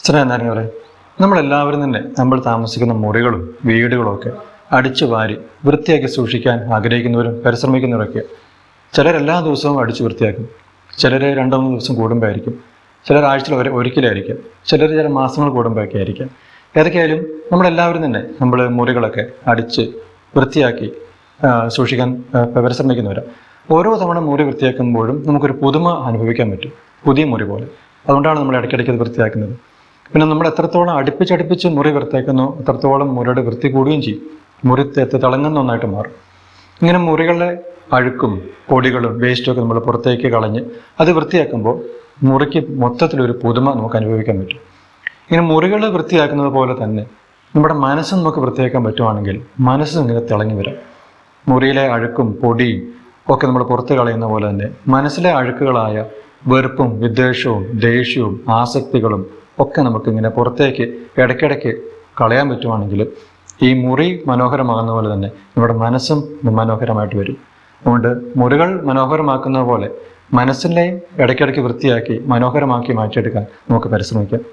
സ്നേഹം നമ്മളെല്ലാവരും തന്നെ നമ്മൾ താമസിക്കുന്ന മുറികളും വീടുകളും ഒക്കെ അടിച്ചു വാരി വൃത്തിയാക്കി സൂക്ഷിക്കാൻ ആഗ്രഹിക്കുന്നവരും പരിശ്രമിക്കുന്നവരൊക്കെ. ചിലരെല്ലാ ദിവസവും അടിച്ചു വൃത്തിയാക്കും, ചിലർ 2-3 ദിവസം കൂടുമ്പോൾ ആയിരിക്കും, ചിലർ ആഴ്ചയിൽ ഒരിക്കലായിരിക്കും, ചിലർ ചില മാസങ്ങൾ കൂടുമ്പോഴൊക്കെ ആയിരിക്കും. ഏതൊക്കെയായാലും നമ്മളെല്ലാവരും തന്നെ നമ്മൾ മുറികളൊക്കെ അടിച്ച് വൃത്തിയാക്കി സൂക്ഷിക്കാൻ പരിശ്രമിക്കുന്നവരാണ്. ഓരോ തവണ മുറി വൃത്തിയാക്കുമ്പോഴും നമുക്കൊരു പുതുമ അനുഭവിക്കാൻ പറ്റും, പുതിയ മുറി പോലെ. അതുകൊണ്ടാണ് നമ്മൾ ഇടയ്ക്കിടയ്ക്ക് അത് വൃത്തിയാക്കുന്നത്. പിന്നെ നമ്മൾ എത്രത്തോളം അടുപ്പിച്ചടുപ്പിച്ച് മുറി വൃത്തിയാക്കുന്നോ അത്രത്തോളം മുറിയുടെ വൃത്തി കൂടുകയും ചെയ്യും, മുറി തിളങ്ങുന്ന ഒന്നായിട്ട് മാറും. ഇങ്ങനെ മുറികളിലെ അഴുക്കും പൊടികളും വേസ്റ്റും ഒക്കെ നമ്മൾ പുറത്തേക്ക് കളഞ്ഞ് അത് വൃത്തിയാക്കുമ്പോൾ മുറിക്ക് മൊത്തത്തിലൊരു പുതുമ നമുക്ക് അനുഭവിക്കാൻ പറ്റും. ഇങ്ങനെ മുറികൾ വൃത്തിയാക്കുന്നത് പോലെ തന്നെ നമ്മുടെ മനസ്സ് നമുക്ക് വൃത്തിയാക്കാൻ പറ്റുവാണെങ്കിൽ മനസ്സ് ഇങ്ങനെ തിളങ്ങി വരാം. മുറിയിലെ അഴുക്കും പൊടിയും ഒക്കെ നമ്മൾ പുറത്ത് കളയുന്ന പോലെ തന്നെ മനസ്സിലെ അഴുക്കുകളായ വെറുപ്പും വിദ്വേഷവും ദേഷ്യവും ആസക്തികളും ഒക്കെ നമുക്കിങ്ങനെ പുറത്തേക്ക് ഇടയ്ക്കിടയ്ക്ക് കളയാൻ പറ്റുവാണെങ്കിൽ ഈ മുറി മനോഹരമാകുന്ന പോലെ തന്നെ നമ്മുടെ മനസ്സും മനോഹരമായിട്ട് വരും. അതുകൊണ്ട് മുറികൾ മനോഹരമാക്കുന്ന പോലെ മനസ്സിനെയും ഇടയ്ക്കിടയ്ക്ക് വൃത്തിയാക്കി മനോഹരമാക്കി മാറ്റിയെടുക്കാൻ നമുക്ക് പരിശ്രമിക്കാം.